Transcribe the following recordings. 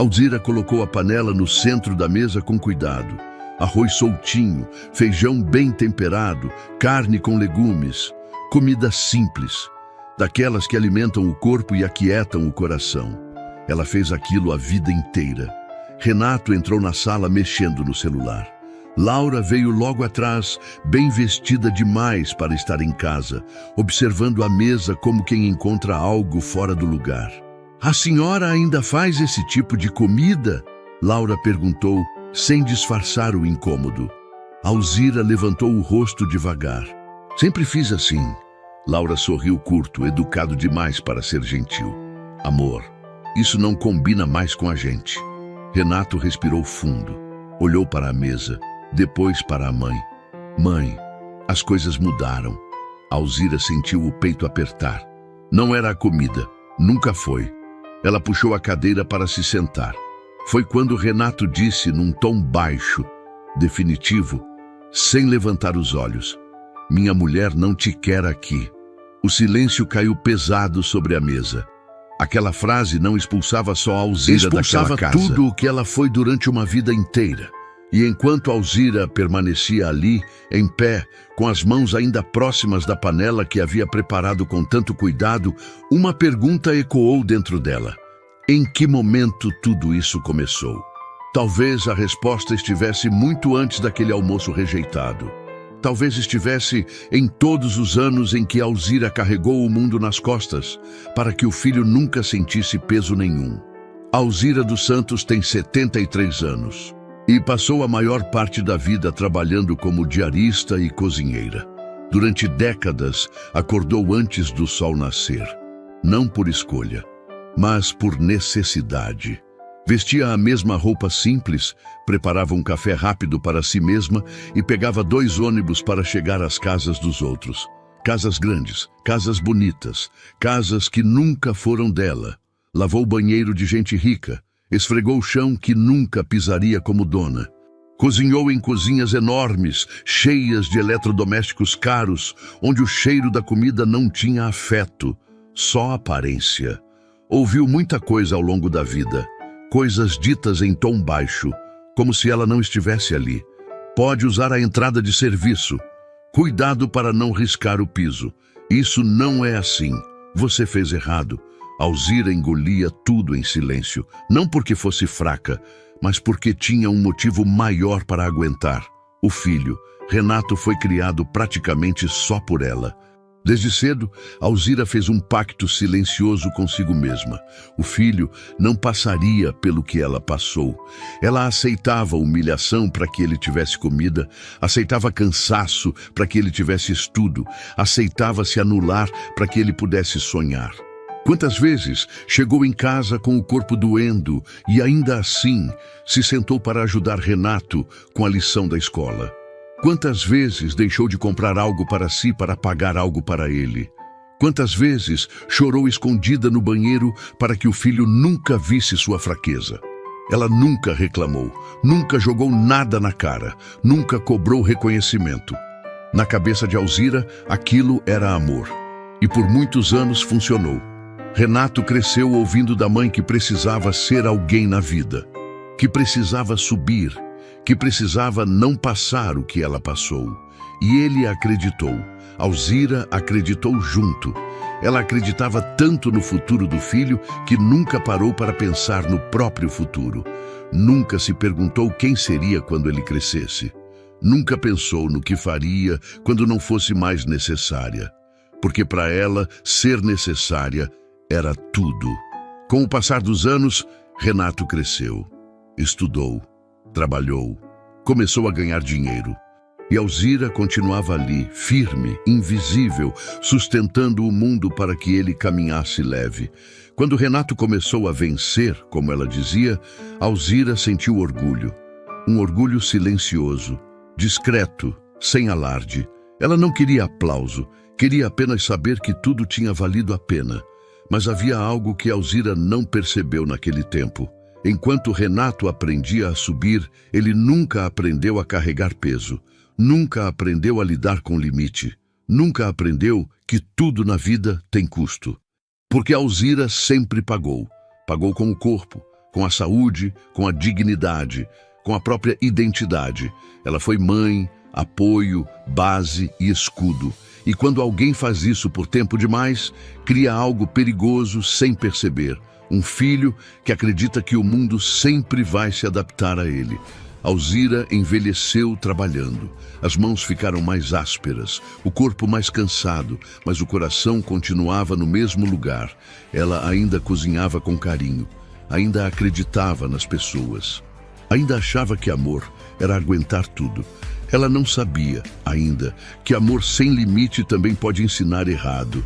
Alzira colocou a panela no centro da mesa com cuidado. Arroz soltinho, feijão bem temperado, carne com legumes. Comida simples, daquelas que alimentam o corpo e aquietam o coração. Ela fez aquilo a vida inteira. Renato entrou na sala mexendo no celular. Laura veio logo atrás, bem vestida demais para estar em casa, observando a mesa como quem encontra algo fora do lugar. "A senhora ainda faz esse tipo de comida?" Laura perguntou, sem disfarçar o incômodo. Alzira levantou o rosto devagar. "Sempre fiz assim." Laura sorriu curto, educado demais para ser gentil. "Amor, isso não combina mais com a gente." Renato respirou fundo, olhou para a mesa, depois para a mãe. "Mãe, as coisas mudaram." Alzira sentiu o peito apertar. Não era a comida, nunca foi. Ela puxou a cadeira para se sentar. Foi quando Renato disse num tom baixo, definitivo, sem levantar os olhos: "Minha mulher não te quer aqui." O silêncio caiu pesado sobre a mesa. Aquela frase não expulsava só Alzira daquela casa. Expulsava tudo o que ela foi durante uma vida inteira. E enquanto Alzira permanecia ali, em pé, com as mãos ainda próximas da panela que havia preparado com tanto cuidado, uma pergunta ecoou dentro dela: em que momento tudo isso começou? Talvez a resposta estivesse muito antes daquele almoço rejeitado. Talvez estivesse em todos os anos em que Alzira carregou o mundo nas costas, para que o filho nunca sentisse peso nenhum. Alzira dos Santos tem 73 anos e passou a maior parte da vida trabalhando como diarista e cozinheira. Durante décadas, acordou antes do sol nascer, não por escolha, mas por necessidade. Vestia a mesma roupa simples, preparava um café rápido para si mesma e pegava 2 ônibus para chegar às casas dos outros. Casas grandes, casas bonitas, casas que nunca foram dela. Lavou o banheiro de gente rica, esfregou o chão que nunca pisaria como dona. Cozinhou em cozinhas enormes, cheias de eletrodomésticos caros, onde o cheiro da comida não tinha afeto, só aparência. Ouviu muita coisa ao longo da vida. Coisas ditas em tom baixo, como se ela não estivesse ali. Pode usar a entrada de serviço. Cuidado para não riscar o piso. Isso não é assim. Você fez errado. Alzira engolia tudo em silêncio, não porque fosse fraca, mas porque tinha um motivo maior para aguentar. O filho. Renato foi criado praticamente só por ela. Desde cedo, Alzira fez um pacto silencioso consigo mesma. O filho não passaria pelo que ela passou. Ela aceitava humilhação para que ele tivesse comida, aceitava cansaço para que ele tivesse estudo, aceitava se anular para que ele pudesse sonhar. Quantas vezes chegou em casa com o corpo doendo e ainda assim se sentou para ajudar Renato com a lição da escola? Quantas vezes deixou de comprar algo para si para pagar algo para ele? Quantas vezes chorou escondida no banheiro para que o filho nunca visse sua fraqueza? Ela nunca reclamou, nunca jogou nada na cara, nunca cobrou reconhecimento. Na cabeça de Alzira, aquilo era amor. E por muitos anos funcionou. Renato cresceu ouvindo da mãe que precisava ser alguém na vida, que precisava subir, que precisava não passar o que ela passou. E ele acreditou. Alzira acreditou junto. Ela acreditava tanto no futuro do filho que nunca parou para pensar no próprio futuro. Nunca se perguntou quem seria quando ele crescesse. Nunca pensou no que faria quando não fosse mais necessária. Porque para ela, ser necessária era tudo. Com o passar dos anos, Renato cresceu, estudou, trabalhou, começou a ganhar dinheiro. E Alzira continuava ali, firme, invisível, sustentando o mundo para que ele caminhasse leve. Quando Renato começou a vencer, como ela dizia, Alzira sentiu orgulho. Um orgulho silencioso, discreto, sem alarde. Ela não queria aplauso, queria apenas saber que tudo tinha valido a pena. Mas havia algo que Alzira não percebeu naquele tempo. Enquanto Renato aprendia a subir, ele nunca aprendeu a carregar peso, nunca aprendeu a lidar com limite, nunca aprendeu que tudo na vida tem custo. Porque Alzira sempre pagou. Pagou com o corpo, com a saúde, com a dignidade, com a própria identidade. Ela foi mãe, apoio, base e escudo. E quando alguém faz isso por tempo demais, cria algo perigoso sem perceber. Um filho que acredita que o mundo sempre vai se adaptar a ele. Alzira envelheceu trabalhando. As mãos ficaram mais ásperas, o corpo mais cansado, mas o coração continuava no mesmo lugar. Ela ainda cozinhava com carinho, ainda acreditava nas pessoas. Ainda achava que amor era aguentar tudo. Ela não sabia, ainda, que amor sem limite também pode ensinar errado.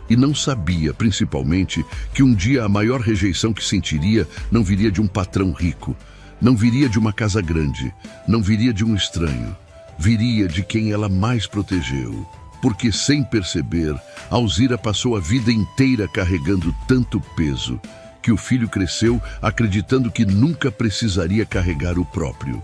E não sabia, principalmente, que um dia a maior rejeição que sentiria não viria de um patrão rico, não viria de uma casa grande, não viria de um estranho, viria de quem ela mais protegeu. Porque, sem perceber, Alzira passou a vida inteira carregando tanto peso, que o filho cresceu acreditando que nunca precisaria carregar o próprio.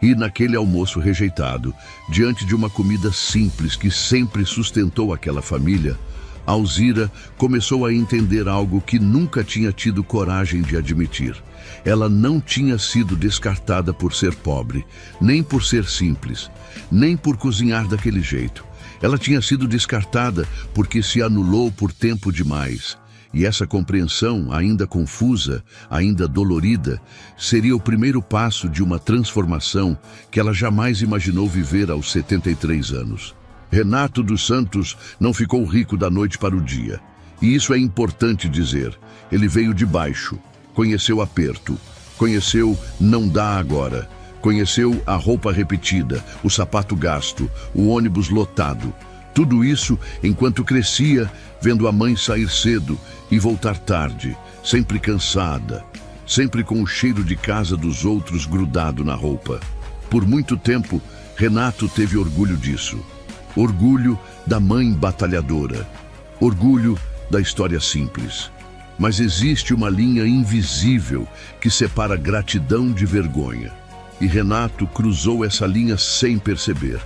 E naquele almoço rejeitado, diante de uma comida simples que sempre sustentou aquela família, Alzira começou a entender algo que nunca tinha tido coragem de admitir. Ela não tinha sido descartada por ser pobre, nem por ser simples, nem por cozinhar daquele jeito. Ela tinha sido descartada porque se anulou por tempo demais. E essa compreensão, ainda confusa, ainda dolorida, seria o primeiro passo de uma transformação que ela jamais imaginou viver aos 73 anos. Renato dos Santos não ficou rico da noite para o dia. E isso é importante dizer. Ele veio de baixo, conheceu aperto, conheceu não dá agora, conheceu a roupa repetida, o sapato gasto, o ônibus lotado. Tudo isso enquanto crescia, vendo a mãe sair cedo e voltar tarde, sempre cansada, sempre com o cheiro de casa dos outros grudado na roupa. Por muito tempo, Renato teve orgulho disso. Orgulho da mãe batalhadora. Orgulho da história simples. Mas existe uma linha invisível que separa gratidão de vergonha. E Renato cruzou essa linha sem perceber.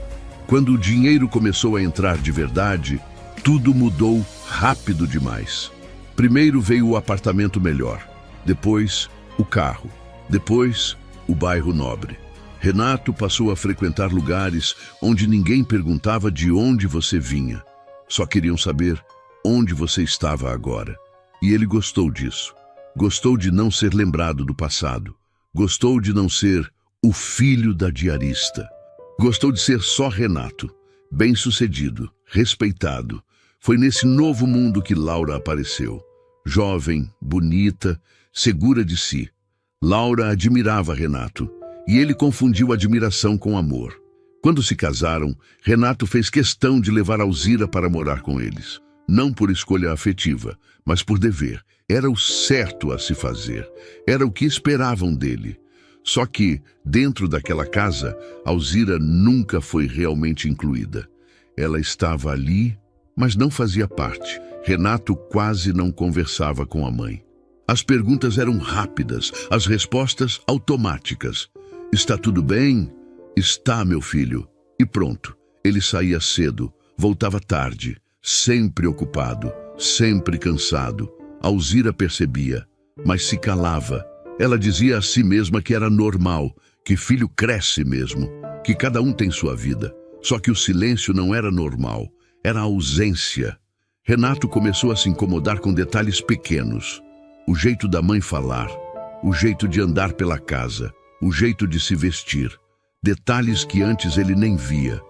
Quando o dinheiro começou a entrar de verdade, tudo mudou rápido demais. Primeiro veio o apartamento melhor, depois o carro, depois o bairro nobre. Renato passou a frequentar lugares onde ninguém perguntava de onde você vinha. Só queriam saber onde você estava agora. E ele gostou disso. Gostou de não ser lembrado do passado. Gostou de não ser o filho da diarista. Gostou de ser só Renato, bem-sucedido, respeitado. Foi nesse novo mundo que Laura apareceu. Jovem, bonita, segura de si. Laura admirava Renato. E ele confundiu admiração com amor. Quando se casaram, Renato fez questão de levar Alzira para morar com eles. Não por escolha afetiva, mas por dever. Era o certo a se fazer. Era o que esperavam dele. Só que, dentro daquela casa, Alzira nunca foi realmente incluída. Ela estava ali, mas não fazia parte. Renato quase não conversava com a mãe. As perguntas eram rápidas, as respostas automáticas. Está tudo bem? Está, meu filho. E pronto. Ele saía cedo, voltava tarde, sempre ocupado, sempre cansado. Alzira percebia, mas se calava. Ela dizia a si mesma que era normal, que filho cresce mesmo, que cada um tem sua vida. Só que o silêncio não era normal, era a ausência. Renato começou a se incomodar com detalhes pequenos. O jeito da mãe falar, o jeito de andar pela casa, o jeito de se vestir, detalhes que antes ele nem via.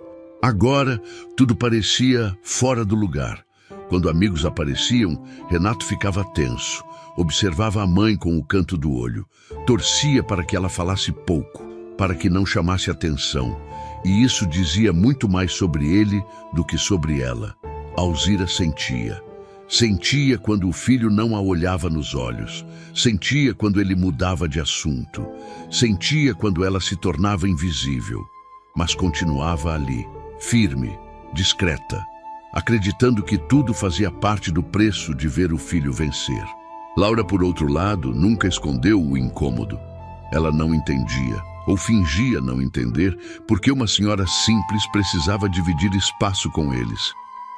Agora, tudo parecia fora do lugar. Quando amigos apareciam, Renato ficava tenso, observava a mãe com o canto do olho, torcia para que ela falasse pouco, para que não chamasse atenção, e isso dizia muito mais sobre ele do que sobre ela. Alzira sentia. Sentia quando o filho não a olhava nos olhos. Sentia quando ele mudava de assunto. Sentia quando ela se tornava invisível. Mas continuava ali, firme, discreta, acreditando que tudo fazia parte do preço de ver o filho vencer. Laura, por outro lado, nunca escondeu o incômodo. Ela não entendia, ou fingia não entender, porque uma senhora simples precisava dividir espaço com eles.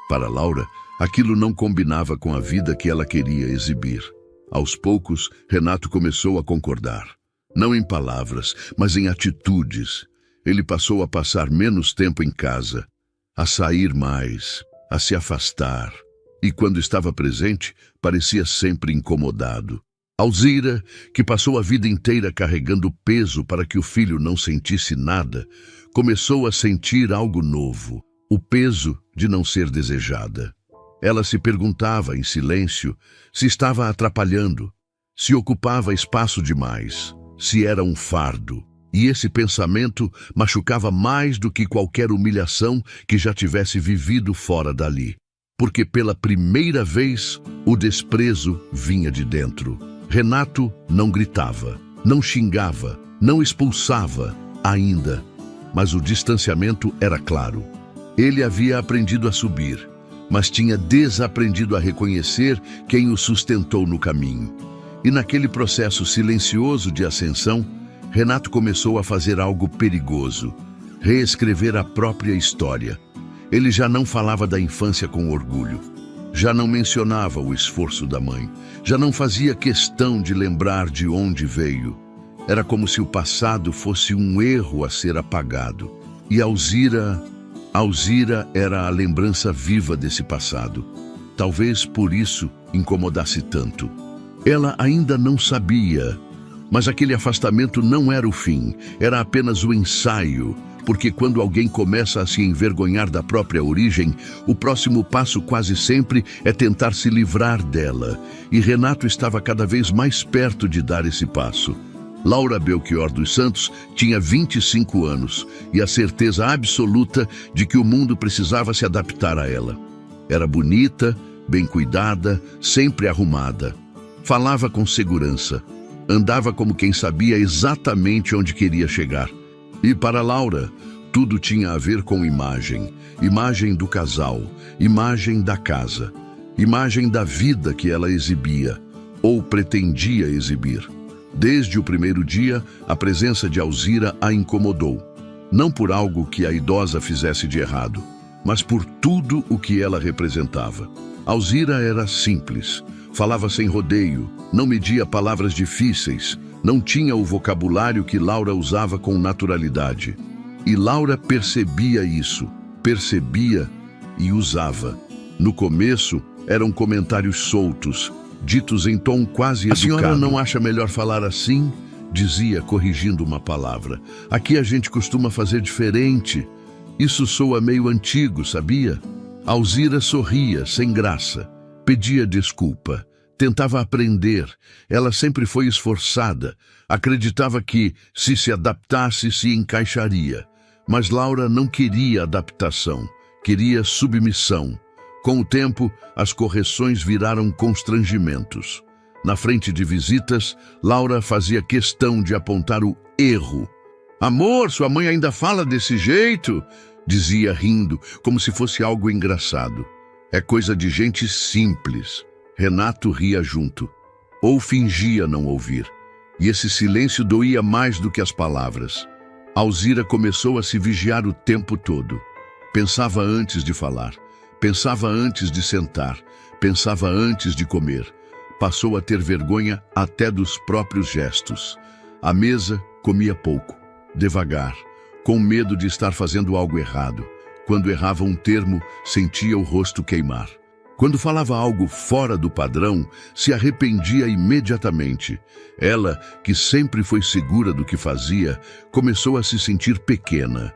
Para Laura, aquilo não combinava com a vida que ela queria exibir. Aos poucos, Renato começou a concordar. Não em palavras, mas em atitudes. Ele passou a passar menos tempo em casa, a sair mais, a se afastar. E quando estava presente, parecia sempre incomodado. Alzira, que passou a vida inteira carregando peso para que o filho não sentisse nada, começou a sentir algo novo, o peso de não ser desejada. Ela se perguntava em silêncio se estava atrapalhando, se ocupava espaço demais, se era um fardo. E esse pensamento machucava mais do que qualquer humilhação que já tivesse vivido fora dali. Porque pela primeira vez o desprezo vinha de dentro. Renato não gritava, não xingava, não expulsava ainda, mas o distanciamento era claro. Ele havia aprendido a subir, mas tinha desaprendido a reconhecer quem o sustentou no caminho. E naquele processo silencioso de ascensão, Renato começou a fazer algo perigoso, reescrever a própria história. Ele já não falava da infância com orgulho, já não mencionava o esforço da mãe, já não fazia questão de lembrar de onde veio. Era como se o passado fosse um erro a ser apagado. E Alzira era a lembrança viva desse passado. Talvez por isso incomodasse tanto. Ela ainda não sabia, mas aquele afastamento não era o fim, era apenas o ensaio, porque quando alguém começa a se envergonhar da própria origem, o próximo passo quase sempre é tentar se livrar dela, e Renato estava cada vez mais perto de dar esse passo. Laura Belchior dos Santos tinha 25 anos e a certeza absoluta de que o mundo precisava se adaptar a ela. Era bonita, bem cuidada, sempre arrumada. Falava com segurança. Andava como quem sabia exatamente onde queria chegar. E para Laura, tudo tinha a ver com imagem. Imagem do casal, imagem da casa, imagem da vida que ela exibia, ou pretendia exibir. Desde o primeiro dia, a presença de Alzira a incomodou. Não por algo que a idosa fizesse de errado, mas por tudo o que ela representava. Alzira era simples, falava sem rodeio, não media palavras difíceis, não tinha o vocabulário que Laura usava com naturalidade. E Laura percebia isso, percebia e usava. No começo, eram comentários soltos, ditos em tom quase educado. A senhora não acha melhor falar assim? Dizia, corrigindo uma palavra. Aqui a gente costuma fazer diferente. Isso soa meio antigo, sabia? Alzira sorria, sem graça. Pedia desculpa. Tentava aprender. Ela sempre foi esforçada. Acreditava que, se adaptasse, se encaixaria. Mas Laura não queria adaptação. Queria submissão. Com o tempo, as correções viraram constrangimentos. Na frente de visitas, Laura fazia questão de apontar o erro. "Amor, sua mãe ainda fala desse jeito?" dizia rindo, como se fosse algo engraçado. "É coisa de gente simples." Renato ria junto, ou fingia não ouvir. E esse silêncio doía mais do que as palavras. Alzira começou a se vigiar o tempo todo. Pensava antes de falar. Pensava antes de sentar, pensava antes de comer. Passou a ter vergonha até dos próprios gestos. À mesa, comia pouco, devagar, com medo de estar fazendo algo errado. Quando errava um termo, sentia o rosto queimar. Quando falava algo fora do padrão, se arrependia imediatamente. Ela, que sempre foi segura do que fazia, começou a se sentir pequena.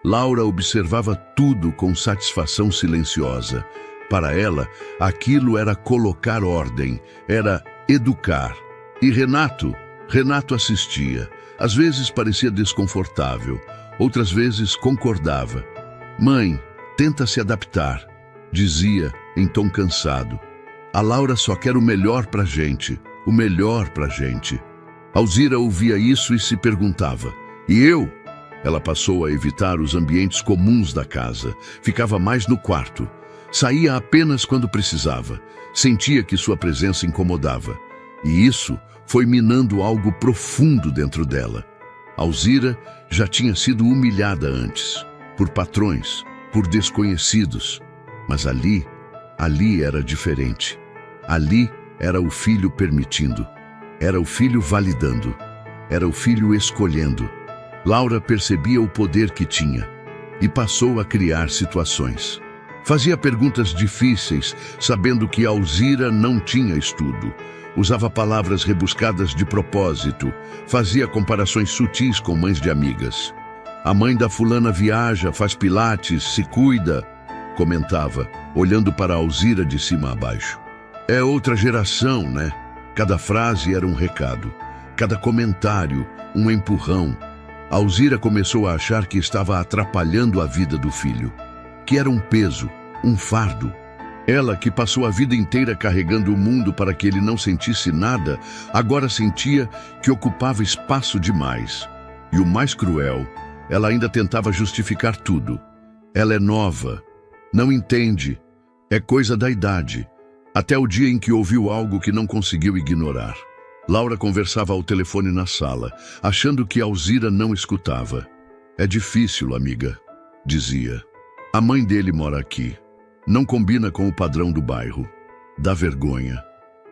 Laura observava tudo com satisfação silenciosa. Para ela, aquilo era colocar ordem, era educar. E Renato assistia. Às vezes parecia desconfortável, outras vezes concordava. "Mãe, tenta se adaptar", dizia em tom cansado. "A Laura só quer o melhor pra gente, o melhor pra gente." Alzira ouvia isso e se perguntava: "E eu?" Ela passou a evitar os ambientes comuns da casa, ficava mais no quarto. Saía apenas quando precisava. Sentia que sua presença incomodava. E isso foi minando algo profundo dentro dela. Alzira já tinha sido humilhada antes, por patrões, por desconhecidos. Mas ali era diferente. Ali Era o filho permitindo. Era o filho validando. Era o filho escolhendo. Laura percebia o poder que tinha e passou a criar situações. Fazia perguntas difíceis, sabendo que Alzira não tinha estudo. Usava palavras rebuscadas de propósito. Fazia comparações sutis com mães de amigas. A mãe da fulana viaja, faz pilates, se cuida, comentava, olhando para Alzira de cima a baixo. É outra geração, né? Cada frase era um recado. Cada comentário, um empurrão. Alzira começou a achar que estava atrapalhando a vida do filho, que era um peso, um fardo. Ela, que passou a vida inteira carregando o mundo para que ele não sentisse nada, agora sentia que ocupava espaço demais. E o mais cruel, ela ainda tentava justificar tudo. Ela é nova, não entende, é coisa da idade, até o dia em que ouviu algo que não conseguiu ignorar. Laura conversava ao telefone na sala, achando que Alzira não escutava. É difícil, amiga, dizia. A mãe dele mora aqui. Não combina com o padrão do bairro. Dá vergonha.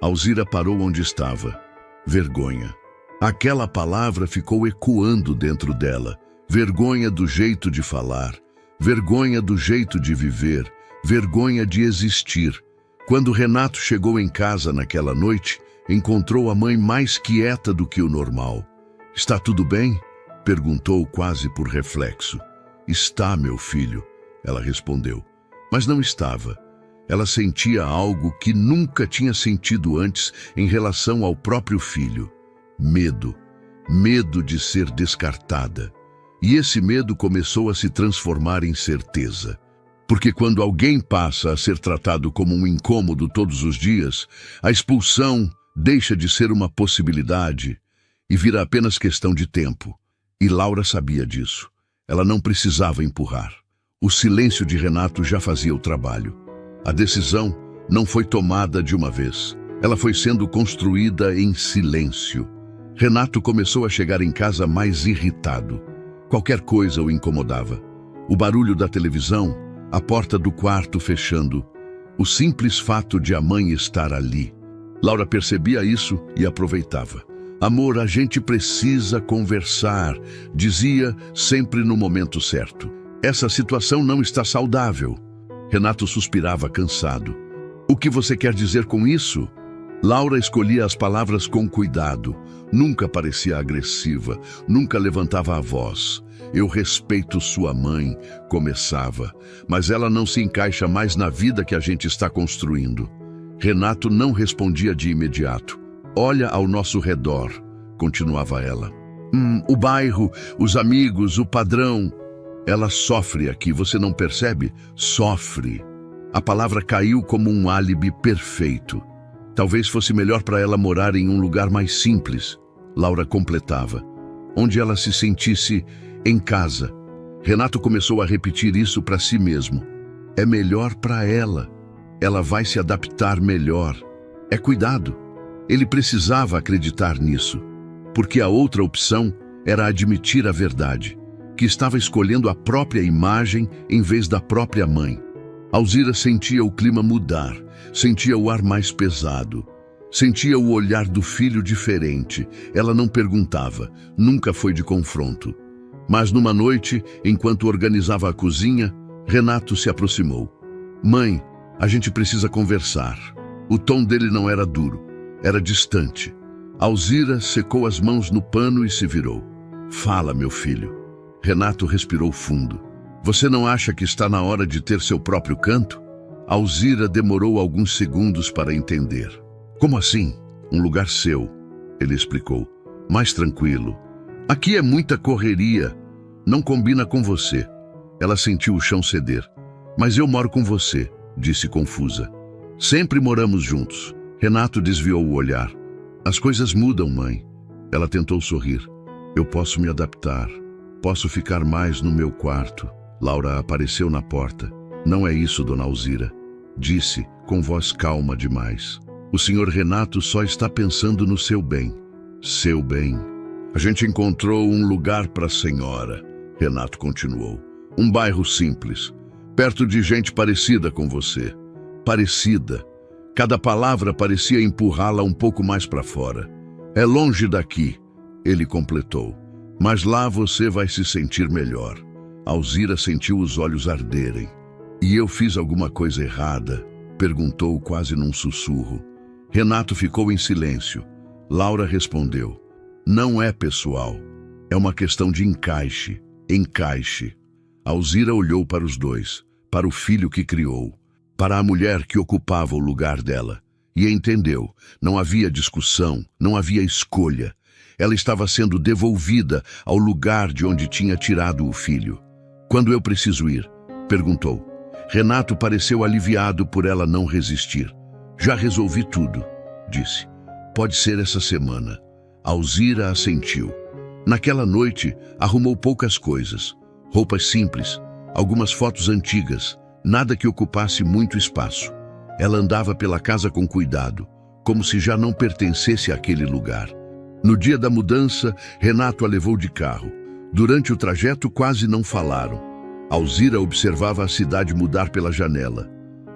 Alzira parou onde estava. Vergonha. Aquela palavra ficou ecoando dentro dela. Vergonha do jeito de falar. Vergonha do jeito de viver. Vergonha de existir. Quando Renato chegou em casa naquela noite, encontrou a mãe mais quieta do que o normal. Está tudo bem? Perguntou quase por reflexo. Está, meu filho, ela respondeu. Mas não estava. Ela sentia algo que nunca tinha sentido antes em relação ao próprio filho. Medo. Medo de ser descartada. E esse medo começou a se transformar em certeza. Porque quando alguém passa a ser tratado como um incômodo todos os dias, a expulsão deixa de ser uma possibilidade e vira apenas questão de tempo. E Laura sabia disso. Ela não precisava empurrar. O silêncio de Renato já fazia o trabalho. A decisão não foi tomada de uma vez. Ela foi sendo construída em silêncio. Renato começou a chegar em casa mais irritado. Qualquer coisa o incomodava. O barulho da televisão, a porta do quarto fechando, o simples fato de a mãe estar ali. Laura percebia isso e aproveitava. Amor, a gente precisa conversar, dizia sempre no momento certo. Essa situação não está saudável. Renato suspirava cansado. O que você quer dizer com isso? Laura escolhia as palavras com cuidado. Nunca parecia agressiva, nunca levantava a voz. Eu respeito sua mãe, começava, mas ela não se encaixa mais na vida que a gente está construindo. Renato não respondia de imediato. Olha ao nosso redor, continuava ela. O bairro, os amigos, o padrão. Ela sofre aqui, você não percebe? Sofre. A palavra caiu como um álibi perfeito. Talvez fosse melhor para ela morar em um lugar mais simples, Laura completava, onde ela se sentisse em casa. Renato começou a repetir isso para si mesmo. É melhor para ela. Ela vai se adaptar melhor. É cuidado. Ele precisava acreditar nisso, porque a outra opção era admitir a verdade, que estava escolhendo a própria imagem em vez da própria mãe. Alzira sentia o clima mudar, sentia o ar mais pesado, sentia o olhar do filho diferente. Ela não perguntava, nunca foi de confronto. Mas numa noite, enquanto organizava a cozinha, Renato se aproximou. Mãe, a gente precisa conversar. O tom dele não era duro, era distante. Alzira secou as mãos no pano e se virou. Fala, meu filho. Renato respirou fundo. Você não acha que está na hora de ter seu próprio canto? Alzira demorou alguns segundos para entender. Como assim? Um lugar seu, ele explicou. Mais tranquilo. Aqui é muita correria. Não combina com você. Ela sentiu o chão ceder. Mas eu moro com você, disse confusa. Sempre moramos juntos. Renato desviou o olhar. As coisas mudam, mãe. Ela tentou sorrir. Eu posso me adaptar. Posso ficar mais no meu quarto. Laura apareceu na porta. Não é isso, dona Alzira, disse, com voz calma demais. O senhor Renato só está pensando no seu bem. Seu bem. A gente encontrou um lugar para a senhora, Renato continuou. Um bairro simples, perto de gente parecida com você. Parecida. Cada palavra parecia empurrá-la um pouco mais para fora. É longe daqui, ele completou. Mas lá você vai se sentir melhor. Alzira sentiu os olhos arderem. E eu fiz alguma coisa errada? Perguntou quase num sussurro. Renato ficou em silêncio. Laura respondeu. Não é pessoal. É uma questão de encaixe. Encaixe. Alzira olhou para os dois, para o filho que criou, para a mulher que ocupava o lugar dela. E entendeu. Não havia discussão, não havia escolha. Ela estava sendo devolvida ao lugar de onde tinha tirado o filho. Quando eu preciso ir? Perguntou. Renato pareceu aliviado por ela não resistir. Já resolvi tudo, disse. Pode ser essa semana. Alzira assentiu. Naquela noite, arrumou poucas coisas. Roupas simples, algumas fotos antigas, nada que ocupasse muito espaço. Ela andava pela casa com cuidado, como se já não pertencesse àquele lugar. No dia da mudança, Renato a levou de carro. Durante o trajeto quase não falaram. Alzira observava a cidade mudar pela janela.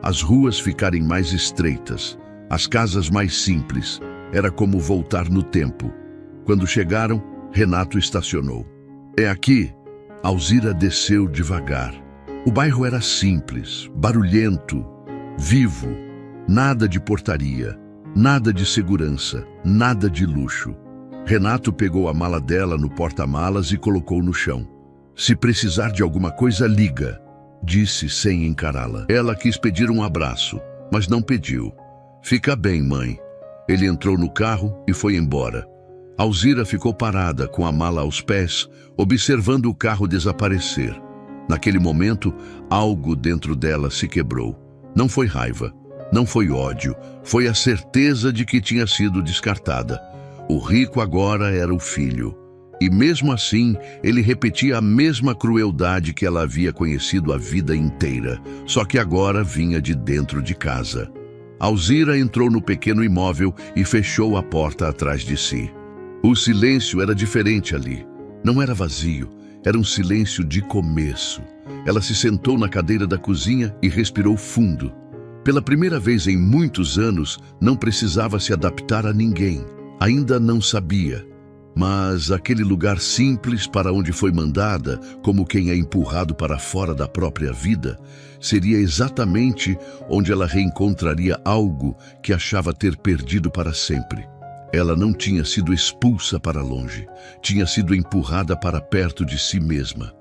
As ruas ficarem mais estreitas, as casas mais simples. Era como voltar no tempo. Quando chegaram, Renato estacionou. É aqui. Alzira desceu devagar. O bairro era simples, barulhento, vivo. Nada de portaria, nada de segurança, nada de luxo. Renato pegou a mala dela no porta-malas e colocou no chão. Se precisar de alguma coisa, liga, disse sem encará-la. Ela quis pedir um abraço, mas não pediu. Fica bem, mãe. Ele entrou no carro e foi embora. Alzira ficou parada com a mala aos pés, observando o carro desaparecer. Naquele momento, algo dentro dela se quebrou. Não foi raiva, não foi ódio, foi a certeza de que tinha sido descartada. O rico agora era o filho. E mesmo assim, ele repetia a mesma crueldade que ela havia conhecido a vida inteira, só que agora vinha de dentro de casa. Alzira entrou no pequeno imóvel e fechou a porta atrás de si. O silêncio era diferente ali. Não era vazio, era um silêncio de começo. Ela se sentou na cadeira da cozinha e respirou fundo. Pela primeira vez em muitos anos, não precisava se adaptar a ninguém. Ainda não sabia. Mas aquele lugar simples para onde foi mandada, como quem é empurrado para fora da própria vida, seria exatamente onde ela reencontraria algo que achava ter perdido para sempre. Ela não tinha sido expulsa para longe, tinha sido empurrada para perto de si mesma.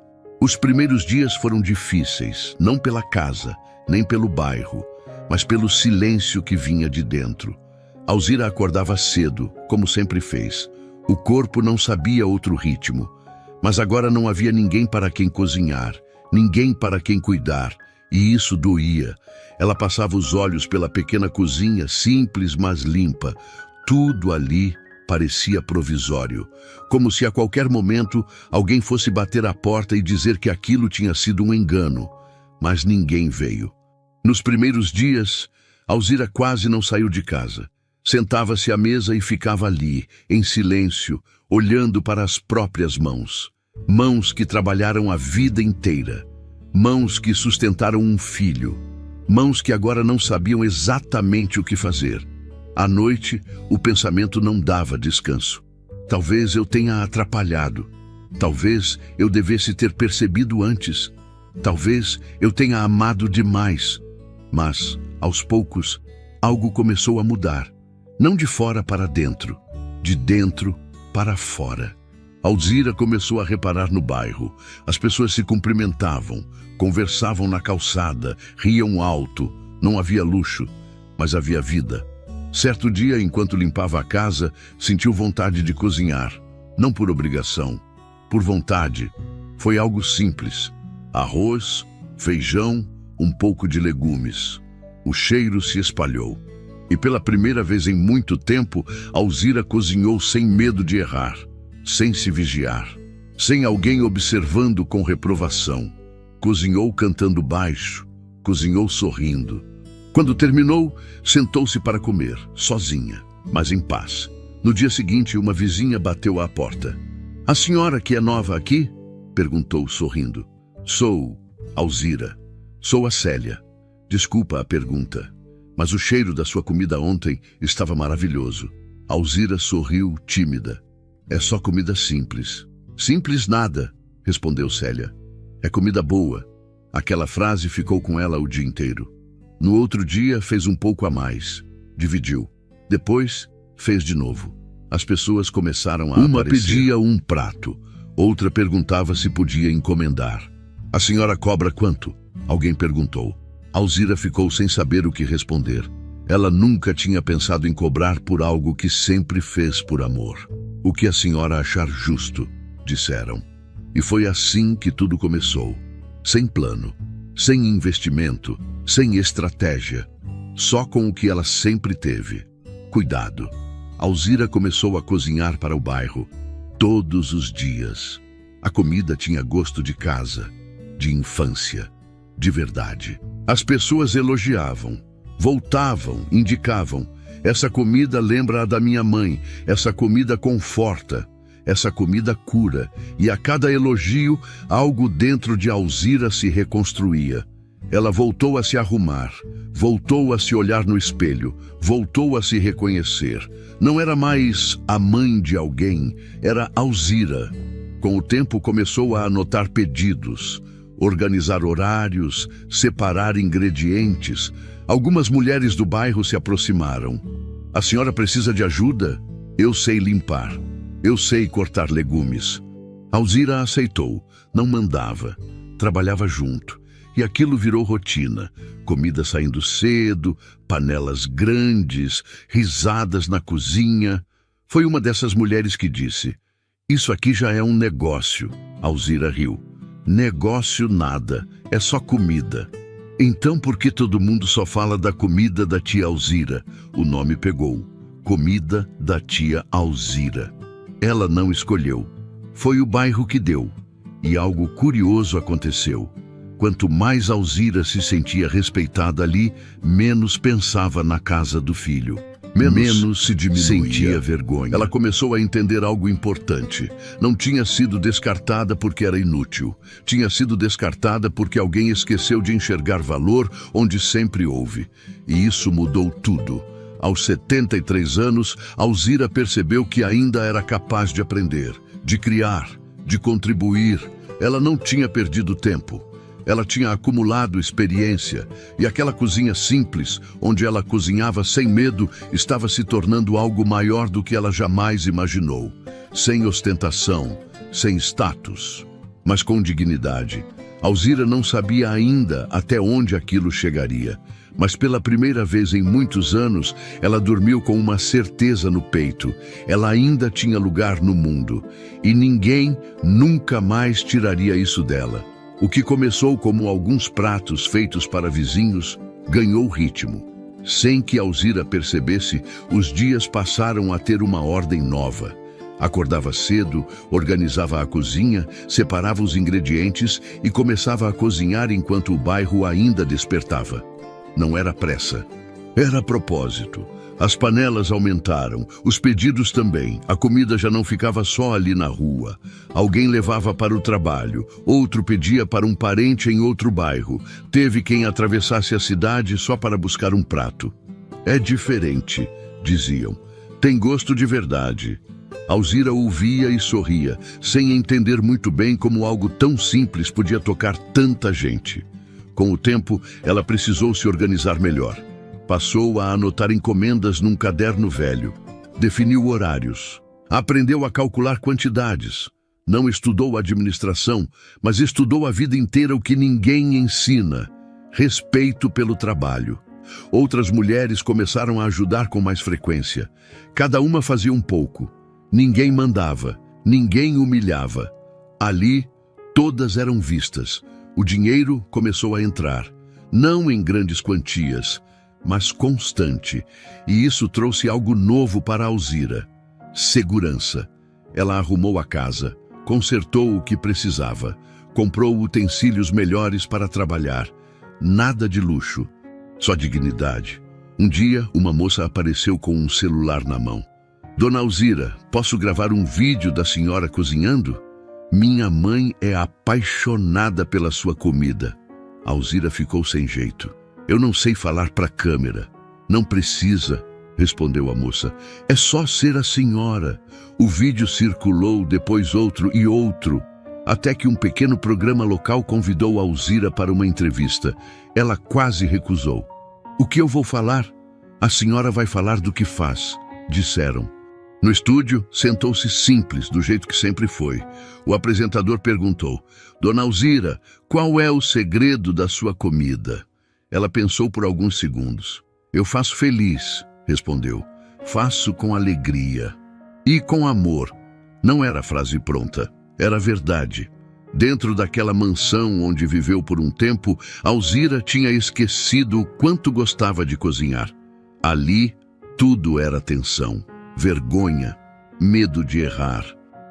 Os primeiros dias foram difíceis, não pela casa, nem pelo bairro, mas pelo silêncio que vinha de dentro. Alzira acordava cedo, como sempre fez. O corpo não sabia outro ritmo, mas agora não havia ninguém para quem cozinhar, ninguém para quem cuidar, e isso doía. Ela passava os olhos pela pequena cozinha, simples mas limpa. Tudo ali parecia provisório, como se a qualquer momento alguém fosse bater à porta e dizer que aquilo tinha sido um engano, mas ninguém veio. Nos primeiros dias, Alzira quase não saiu de casa. Sentava-se à mesa e ficava ali, em silêncio, olhando para as próprias mãos. Mãos que trabalharam a vida inteira. Mãos que sustentaram um filho. Mãos que agora não sabiam exatamente o que fazer. À noite, o pensamento não dava descanso. Talvez eu tenha atrapalhado. Talvez eu devesse ter percebido antes. Talvez eu tenha amado demais. Mas, aos poucos, algo começou a mudar. Não de fora para dentro, de dentro para fora. Alzira começou a reparar no bairro. As pessoas se cumprimentavam, conversavam na calçada, riam alto. Não havia luxo, mas havia vida. Certo dia, enquanto limpava a casa, sentiu vontade de cozinhar. Não por obrigação, por vontade. Foi algo simples. Arroz, feijão, um pouco de legumes. O cheiro se espalhou. E pela primeira vez em muito tempo, Alzira cozinhou sem medo de errar, sem se vigiar, sem alguém observando com reprovação. Cozinhou cantando baixo, cozinhou sorrindo. Quando terminou, sentou-se para comer, sozinha, mas em paz. No dia seguinte, uma vizinha bateu à porta. "A senhora que é nova aqui?" perguntou sorrindo. "Sou Alzira. Sou a Célia. Desculpa a pergunta, mas o cheiro da sua comida ontem estava maravilhoso. Alzira sorriu tímida. É só comida simples. Simples nada, respondeu Célia. É comida boa. Aquela frase ficou com ela o dia inteiro. No outro dia fez um pouco a mais. Dividiu. Depois fez de novo. As pessoas começaram a aparecer. Uma pedia um prato. Outra perguntava se podia encomendar. A senhora cobra quanto? Alguém perguntou. Alzira ficou sem saber o que responder. Ela nunca tinha pensado em cobrar por algo que sempre fez por amor. O que a senhora achar justo, disseram. E foi assim que tudo começou. Sem plano, sem investimento, sem estratégia. Só com o que ela sempre teve. Cuidado. Alzira começou a cozinhar para o bairro. Todos os dias. A comida tinha gosto de casa, de infância, de verdade. As pessoas elogiavam, voltavam, indicavam. Essa comida lembra a da minha mãe, essa comida conforta, essa comida cura. E a cada elogio, algo dentro de Alzira se reconstruía. Ela voltou a se arrumar, voltou a se olhar no espelho, voltou a se reconhecer. Não era mais a mãe de alguém, era Alzira. Com o tempo começou a anotar pedidos, organizar horários, separar ingredientes. Algumas mulheres do bairro se aproximaram. A senhora precisa de ajuda? Eu sei limpar. Eu sei cortar legumes. Alzira aceitou, não mandava, trabalhava junto. E aquilo virou rotina. Comida saindo cedo, panelas grandes, risadas na cozinha. Foi uma dessas mulheres que disse: "Isso aqui já é um negócio." Alzira riu. "Negócio nada, é só comida." Então por que todo mundo só fala da comida da tia Alzira? O nome pegou. Comida da tia Alzira. Ela não escolheu. Foi o bairro que deu. E algo curioso aconteceu. Quanto mais Alzira se sentia respeitada ali, menos pensava na casa do filho. Menos se diminuía. Sentia vergonha. Ela começou a entender algo importante. Não tinha sido descartada porque era inútil. Tinha sido descartada porque alguém esqueceu de enxergar valor onde sempre houve. E isso mudou tudo. Aos 73 anos, Alzira percebeu que ainda era capaz de aprender, de criar, de contribuir. Ela não tinha perdido tempo. Ela tinha acumulado experiência, e aquela cozinha simples, onde ela cozinhava sem medo, estava se tornando algo maior do que ela jamais imaginou. Sem ostentação, sem status, mas com dignidade. Alzira não sabia ainda até onde aquilo chegaria, mas pela primeira vez em muitos anos, ela dormiu com uma certeza no peito. Ela ainda tinha lugar no mundo, e ninguém nunca mais tiraria isso dela. O que começou como alguns pratos feitos para vizinhos, ganhou ritmo. Sem que Alzira percebesse, os dias passaram a ter uma ordem nova. Acordava cedo, organizava a cozinha, separava os ingredientes e começava a cozinhar enquanto o bairro ainda despertava. Não era pressa, era propósito. As panelas aumentaram, os pedidos também. A comida já não ficava só ali na rua. Alguém levava para o trabalho, outro pedia para um parente em outro bairro. Teve quem atravessasse a cidade só para buscar um prato. É diferente, diziam. Tem gosto de verdade. Alzira ouvia e sorria, sem entender muito bem como algo tão simples podia tocar tanta gente. Com o tempo, ela precisou se organizar melhor. Passou a anotar encomendas num caderno velho. Definiu horários. Aprendeu a calcular quantidades. Não estudou administração, mas estudou a vida inteira o que ninguém ensina: respeito pelo trabalho. Outras mulheres começaram a ajudar com mais frequência. Cada uma fazia um pouco. Ninguém mandava, ninguém humilhava. Ali, todas eram vistas. O dinheiro começou a entrar, não em grandes quantias, mas constante, e isso trouxe algo novo para Alzira: segurança. Ela arrumou a casa, consertou o que precisava, comprou utensílios melhores para trabalhar. Nada de luxo, só dignidade. Um dia, uma moça apareceu com um celular na mão. "Dona Alzira, posso gravar um vídeo da senhora cozinhando? Minha mãe é apaixonada pela sua comida." Alzira ficou sem jeito. "Eu não sei falar para a câmera." Não precisa, respondeu a moça. É só ser a senhora. O vídeo circulou, depois outro e outro, até que um pequeno programa local convidou Alzira para uma entrevista. Ela quase recusou. O que eu vou falar? A senhora vai falar do que faz, disseram. No estúdio, sentou-se simples, do jeito que sempre foi. O apresentador perguntou: Dona Alzira, qual é o segredo da sua comida? Ela pensou por alguns segundos. Eu faço feliz, respondeu. Faço com alegria. E com amor. Não era frase pronta, era verdade. Dentro daquela mansão onde viveu por um tempo, Alzira tinha esquecido o quanto gostava de cozinhar. Ali, tudo era tensão, vergonha, medo de errar.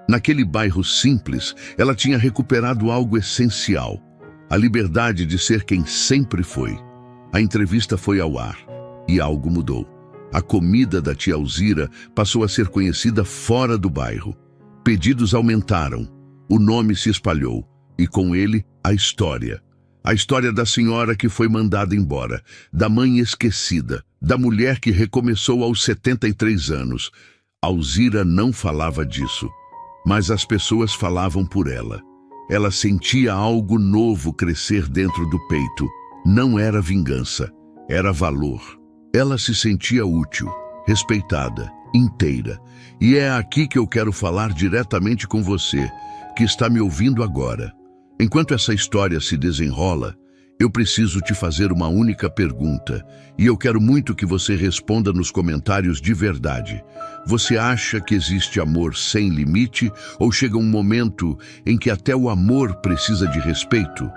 Naquele bairro simples, ela tinha recuperado algo essencial, a liberdade de ser quem sempre foi. A entrevista foi ao ar e algo mudou. A comida da tia Alzira passou a ser conhecida fora do bairro. Pedidos aumentaram, o nome se espalhou e com ele a história. A história da senhora que foi mandada embora, da mãe esquecida, da mulher que recomeçou aos 73 anos. Alzira não falava disso, mas as pessoas falavam por ela. Ela sentia algo novo crescer dentro do peito. Não era vingança, era valor. Ela se sentia útil, respeitada, inteira. E é aqui que eu quero falar diretamente com você, que está me ouvindo agora. Enquanto essa história se desenrola, eu preciso te fazer uma única pergunta, e eu quero muito que você responda nos comentários de verdade. Você acha que existe amor sem limite, ou chega um momento em que até o amor precisa de respeito?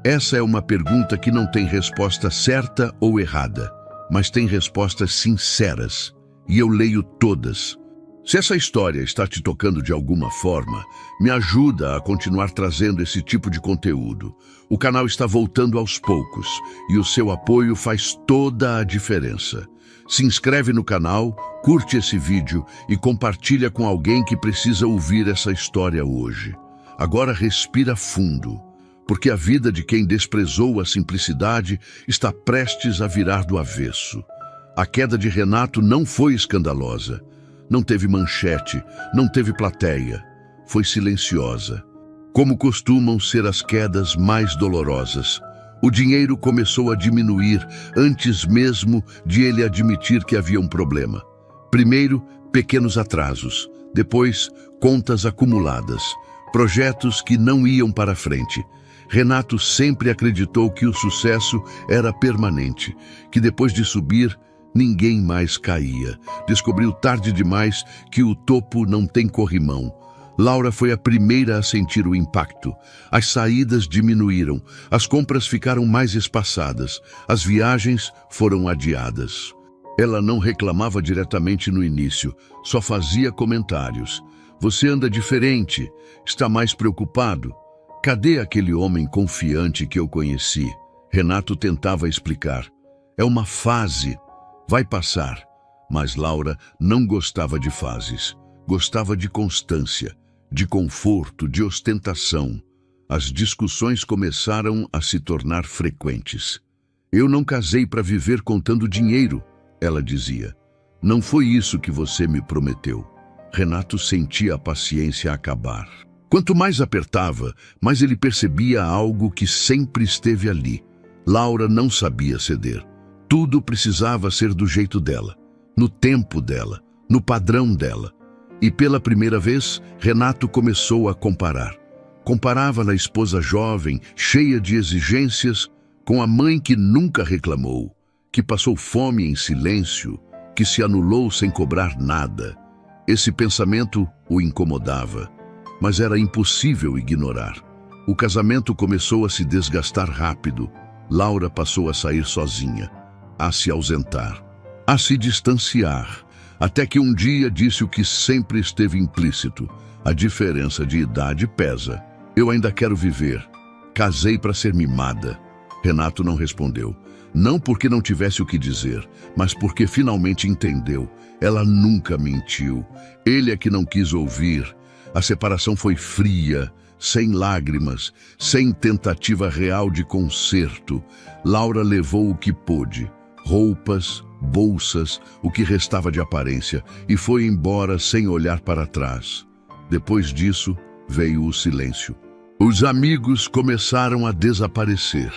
Essa é uma pergunta que não tem resposta certa ou errada, mas tem respostas sinceras, e eu leio todas. Se essa história está te tocando de alguma forma, me ajuda a continuar trazendo esse tipo de conteúdo. O canal está voltando aos poucos e o seu apoio faz toda a diferença. Se inscreve no canal, curte esse vídeo e compartilha com alguém que precisa ouvir essa história hoje. Agora respira fundo, porque a vida de quem desprezou a simplicidade está prestes a virar do avesso. A queda de Renato não foi escandalosa. Não teve manchete, não teve plateia. Foi silenciosa. Como costumam ser as quedas mais dolorosas. O dinheiro começou a diminuir antes mesmo de ele admitir que havia um problema. Primeiro, pequenos atrasos. Depois, contas acumuladas. Projetos que não iam para frente. Renato sempre acreditou que o sucesso era permanente, que depois de subir, ninguém mais caía. Descobriu tarde demais que o topo não tem corrimão. Laura foi a primeira a sentir o impacto. As saídas diminuíram, as compras ficaram mais espaçadas, as viagens foram adiadas. Ela não reclamava diretamente no início, só fazia comentários. Você anda diferente, está mais preocupado. Cadê aquele homem confiante que eu conheci? Renato tentava explicar. É uma fase. Vai passar. Mas Laura não gostava de fases. Gostava de constância, de conforto, de ostentação. As discussões começaram a se tornar frequentes. Eu não casei para viver contando dinheiro, ela dizia. Não foi isso que você me prometeu. Renato sentia a paciência acabar. Quanto mais apertava, mais ele percebia algo que sempre esteve ali. Laura não sabia ceder. Tudo precisava ser do jeito dela, no tempo dela, no padrão dela. E pela primeira vez, Renato começou a comparar. Comparava na esposa jovem, cheia de exigências, com a mãe que nunca reclamou, que passou fome em silêncio, que se anulou sem cobrar nada. Esse pensamento o incomodava, mas era impossível ignorar. O casamento começou a se desgastar rápido. Laura passou a sair sozinha, a se ausentar, a se distanciar, até que um dia disse o que sempre esteve implícito. A diferença de idade pesa. Eu ainda quero viver. Casei para ser mimada. Renato não respondeu. Não porque não tivesse o que dizer, mas porque finalmente entendeu. Ela nunca mentiu. Ele é que não quis ouvir. A separação foi fria, sem lágrimas, sem tentativa real de conserto. Laura levou o que pôde. Roupas, bolsas, o que restava de aparência, e foi embora sem olhar para trás. Depois disso, veio o silêncio. Os amigos começaram a desaparecer.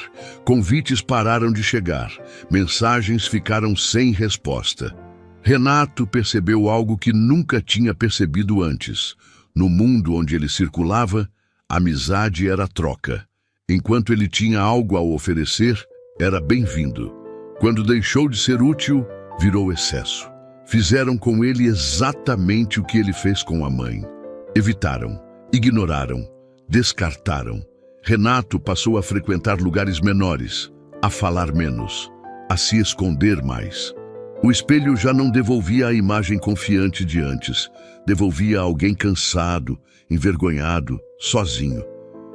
Convites pararam de chegar. Mensagens ficaram sem resposta. Renato percebeu algo que nunca tinha percebido antes. No mundo onde ele circulava, amizade era troca. Enquanto ele tinha algo a oferecer, era bem-vindo. Quando deixou de ser útil, virou excesso. Fizeram com ele exatamente o que ele fez com a mãe. Evitaram, ignoraram, descartaram. Renato passou a frequentar lugares menores, a falar menos, a se esconder mais. O espelho já não devolvia a imagem confiante de antes. Devolvia alguém cansado, envergonhado, sozinho.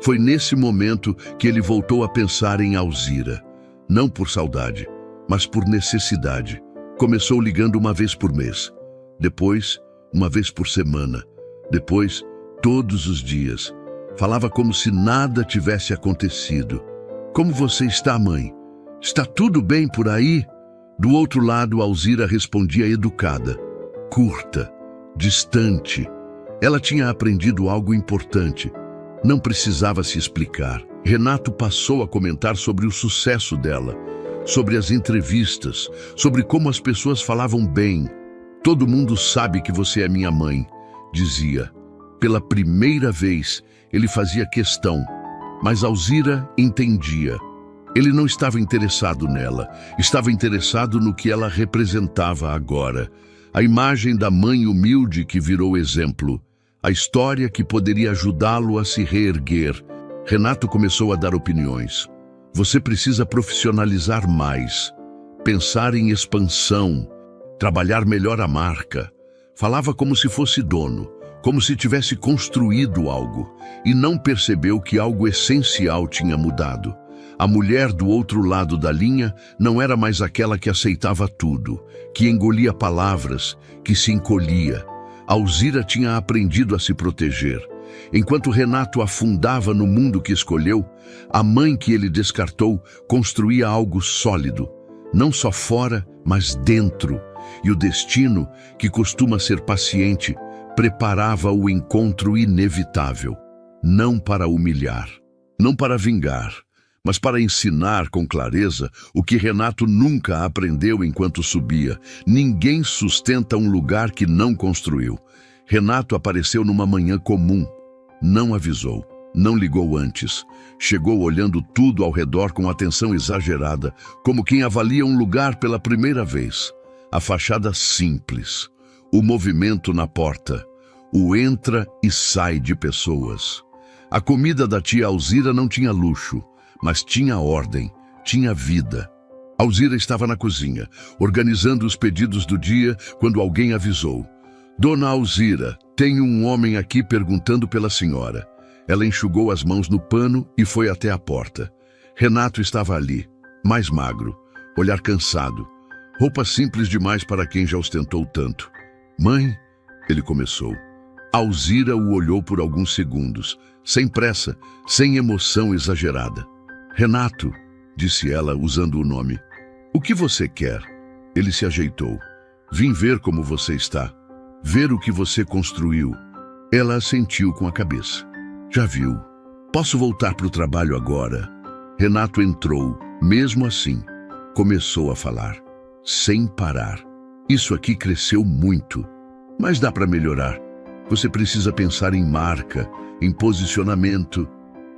Foi nesse momento que ele voltou a pensar em Alzira. Não por saudade, mas por necessidade. Começou ligando uma vez por mês. Depois, uma vez por semana. Depois, todos os dias. Falava como se nada tivesse acontecido. Como você está, mãe? Está tudo bem por aí? Do outro lado, Alzira respondia educada, curta, distante. Ela tinha aprendido algo importante. Não precisava se explicar. Renato passou a comentar sobre o sucesso dela, sobre as entrevistas, sobre como as pessoas falavam bem. Todo mundo sabe que você é minha mãe, dizia. Pela primeira vez, ele fazia questão, mas Alzira entendia. Ele não estava interessado nela, estava interessado no que ela representava agora. A imagem da mãe humilde que virou exemplo, a história que poderia ajudá-lo a se reerguer. Renato começou a dar opiniões. Você precisa profissionalizar mais, pensar em expansão, trabalhar melhor a marca. Falava como se fosse dono, como se tivesse construído algo, e não percebeu que algo essencial tinha mudado. A mulher do outro lado da linha não era mais aquela que aceitava tudo, que engolia palavras, que se encolhia. Alzira tinha aprendido a se proteger. Enquanto Renato afundava no mundo que escolheu, a mãe que ele descartou construía algo sólido, não só fora, mas dentro. E o destino, que costuma ser paciente, preparava o encontro inevitável, não para humilhar, não para vingar, mas para ensinar com clareza o que Renato nunca aprendeu enquanto subia. Ninguém sustenta um lugar que não construiu. Renato apareceu numa manhã comum. Não avisou, não ligou antes. Chegou olhando tudo ao redor com atenção exagerada, como quem avalia um lugar pela primeira vez. A fachada simples, o movimento na porta, o entra e sai de pessoas. A comida da tia Alzira não tinha luxo, mas tinha ordem, tinha vida. Alzira estava na cozinha, organizando os pedidos do dia, quando alguém avisou. Dona Alzira, tem um homem aqui perguntando pela senhora. Ela enxugou as mãos no pano e foi até a porta. Renato estava ali, mais magro, olhar cansado, roupa simples demais para quem já ostentou tanto. Mãe, ele começou. Alzira o olhou por alguns segundos, sem pressa, sem emoção exagerada. Renato, disse ela, usando o nome. O que você quer? Ele se ajeitou. Vim ver como você está. Ver o que você construiu. Ela assentiu com a cabeça. Já viu. Posso voltar para o trabalho agora? Renato entrou, mesmo assim. Começou a falar, sem parar. Isso aqui cresceu muito, mas dá para melhorar. Você precisa pensar em marca, em posicionamento.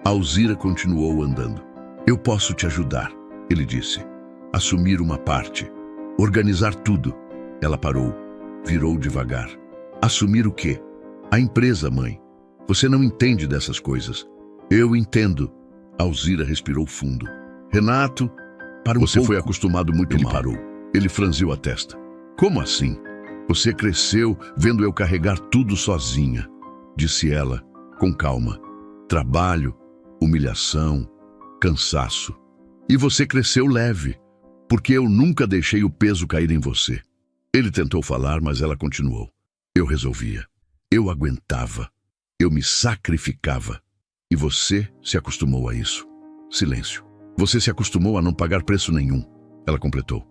Alzira continuou andando. Eu posso te ajudar, ele disse. Assumir uma parte. Organizar tudo. Ela parou. Virou devagar. Assumir o quê? A empresa, mãe. Você não entende dessas coisas. Eu entendo. Alzira respirou fundo. Renato, para um pouco. Você foi acostumado muito mal. Ele parou. Ele franziu a testa. Como assim? Você cresceu vendo eu carregar tudo sozinha, disse ela, com calma. Trabalho, humilhação, cansaço. E você cresceu leve, porque eu nunca deixei o peso cair em você. Ele tentou falar, mas ela continuou. Eu resolvia. Eu aguentava. Eu me sacrificava. E você se acostumou a isso. Silêncio. Você se acostumou a não pagar preço nenhum, ela completou.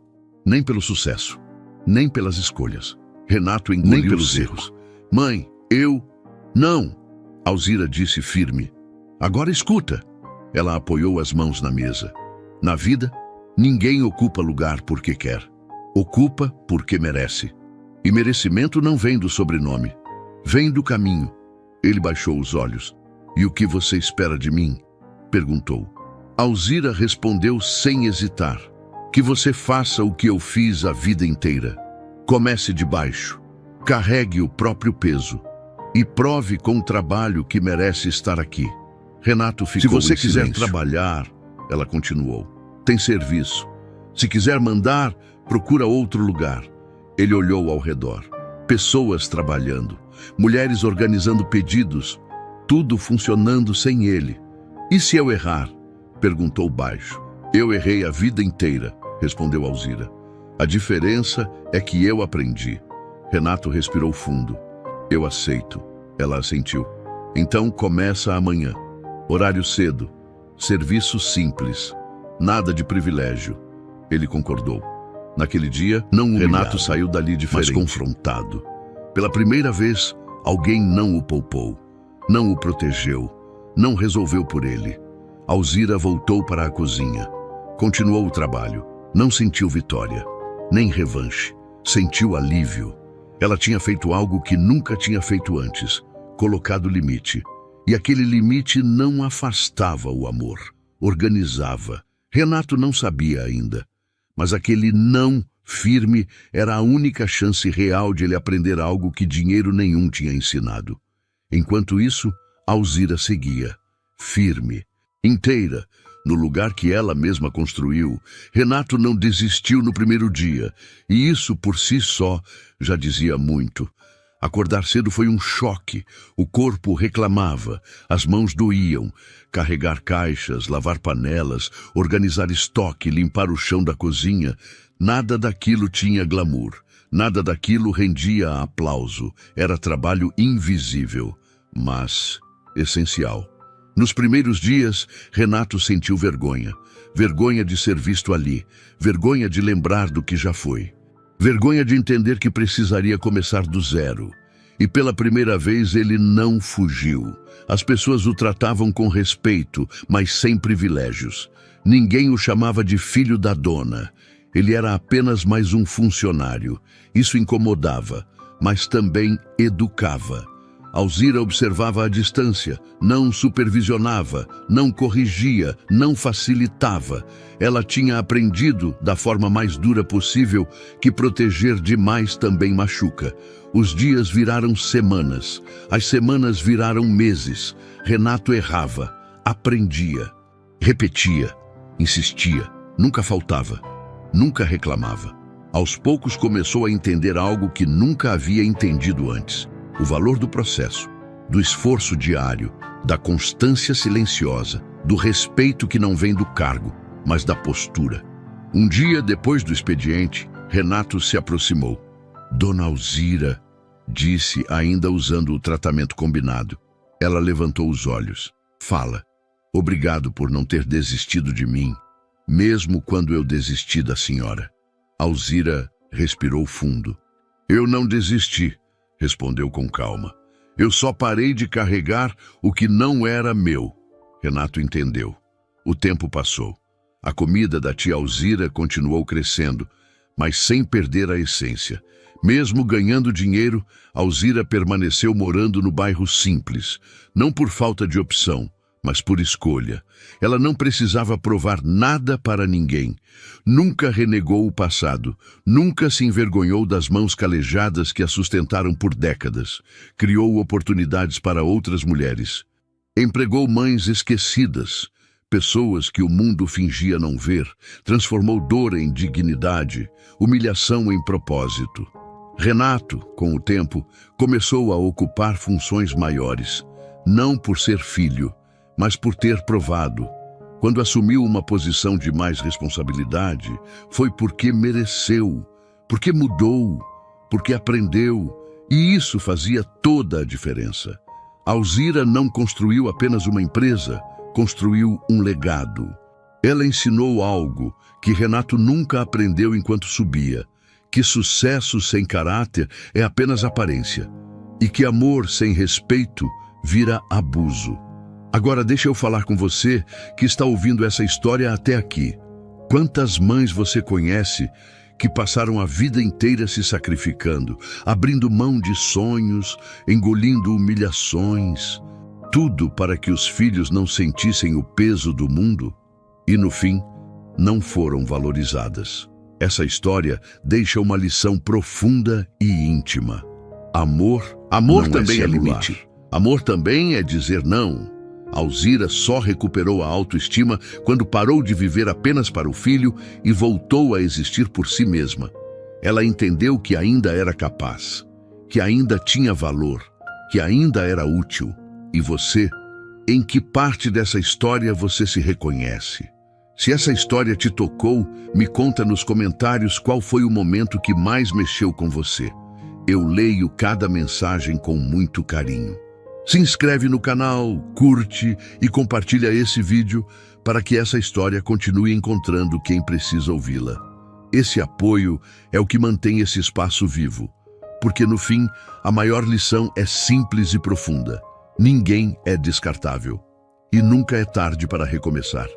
nem pelo sucesso, nem pelas escolhas. Renato engoliu nem pelos erros. Mãe, Não! Alzira disse firme. Agora escuta. Ela apoiou as mãos na mesa. Na vida, ninguém ocupa lugar porque quer. Ocupa porque merece. E merecimento não vem do sobrenome. Vem do caminho. Ele baixou os olhos. E o que você espera de mim? Perguntou. Alzira respondeu sem hesitar. Que você faça o que eu fiz a vida inteira. Comece de baixo. Carregue o próprio peso. E prove com o trabalho que merece estar aqui. Renato ficou em silêncio. Se você quiser trabalhar, ela continuou, tem serviço. Se quiser mandar, procura outro lugar. Ele olhou ao redor. Pessoas trabalhando. Mulheres organizando pedidos. Tudo funcionando sem ele. E se eu errar? Perguntou baixo. Eu errei a vida inteira, respondeu Alzira. A diferença é que eu aprendi. Renato respirou fundo. Eu aceito. Ela assentiu. Então começa amanhã. Horário cedo. Serviço simples. Nada de privilégio. Ele concordou. Naquele dia, não humilhado, Renato saiu dali diferente, mas confrontado. Pela primeira vez, alguém não o poupou. Não o protegeu. Não resolveu por ele. Alzira voltou para a cozinha. Continuou o trabalho. Não sentiu vitória. Nem revanche. Sentiu alívio. Ela tinha feito algo que nunca tinha feito antes, colocado limite. E aquele limite não afastava o amor, organizava. Renato não sabia ainda, mas aquele não firme era a única chance real de ele aprender algo que dinheiro nenhum tinha ensinado. Enquanto isso, Alzira seguia, firme, inteira, no lugar que ela mesma construiu. Renato não desistiu no primeiro dia, e isso por si só já dizia muito. Acordar cedo foi um choque, o corpo reclamava, as mãos doíam. Carregar caixas, lavar panelas, organizar estoque, limpar o chão da cozinha, nada daquilo tinha glamour, nada daquilo rendia aplauso, era trabalho invisível, mas essencial. Nos primeiros dias, Renato sentiu vergonha. Vergonha de ser visto ali. Vergonha de lembrar do que já foi. Vergonha de entender que precisaria começar do zero. E pela primeira vez ele não fugiu. As pessoas o tratavam com respeito, mas sem privilégios. Ninguém o chamava de filho da dona. Ele era apenas mais um funcionário. Isso incomodava, mas também educava. Alzira observava à distância, não supervisionava, não corrigia, não facilitava. Ela tinha aprendido, da forma mais dura possível, que proteger demais também machuca. Os dias viraram semanas, as semanas viraram meses. Renato errava, aprendia, repetia, insistia, nunca faltava, nunca reclamava. Aos poucos começou a entender algo que nunca havia entendido antes. O valor do processo, do esforço diário, da constância silenciosa, do respeito que não vem do cargo, mas da postura. Um dia depois do expediente, Renato se aproximou. Dona Alzira, disse, ainda usando o tratamento combinado. Ela levantou os olhos. Fala. Obrigado por não ter desistido de mim, mesmo quando eu desisti da senhora. Alzira respirou fundo. Eu não desisti, respondeu com calma. Eu só parei de carregar o que não era meu. Renato entendeu. O tempo passou. A comida da tia Alzira continuou crescendo, mas sem perder a essência. Mesmo ganhando dinheiro, Alzira permaneceu morando no bairro simples, não por falta de opção, mas por escolha. Ela não precisava provar nada para ninguém. Nunca renegou o passado, nunca se envergonhou das mãos calejadas que a sustentaram por décadas. Criou oportunidades para outras mulheres. Empregou mães esquecidas, pessoas que o mundo fingia não ver. Transformou dor em dignidade, humilhação em propósito. Renato, com o tempo, começou a ocupar funções maiores, não por ser filho, mas por ter provado. Quando assumiu uma posição de mais responsabilidade, foi porque mereceu, porque mudou, porque aprendeu, e isso fazia toda a diferença. Alzira não construiu apenas uma empresa, construiu um legado. Ela ensinou algo que Renato nunca aprendeu enquanto subia, que sucesso sem caráter é apenas aparência e que amor sem respeito vira abuso. Agora deixa eu falar com você que está ouvindo essa história até aqui. Quantas mães você conhece que passaram a vida inteira se sacrificando, abrindo mão de sonhos, engolindo humilhações, tudo para que os filhos não sentissem o peso do mundo e, no fim, não foram valorizadas. Essa história deixa uma lição profunda e íntima. Amor também é limite. Amor também é dizer não. Alzira só recuperou a autoestima quando parou de viver apenas para o filho e voltou a existir por si mesma. Ela entendeu que ainda era capaz, que ainda tinha valor, que ainda era útil. E você? Em que parte dessa história você se reconhece? Se essa história te tocou, me conta nos comentários qual foi o momento que mais mexeu com você. Eu leio cada mensagem com muito carinho. Se inscreve no canal, curte e compartilha esse vídeo para que essa história continue encontrando quem precisa ouvi-la. Esse apoio é o que mantém esse espaço vivo, porque no fim, a maior lição é simples e profunda. Ninguém é descartável e nunca é tarde para recomeçar.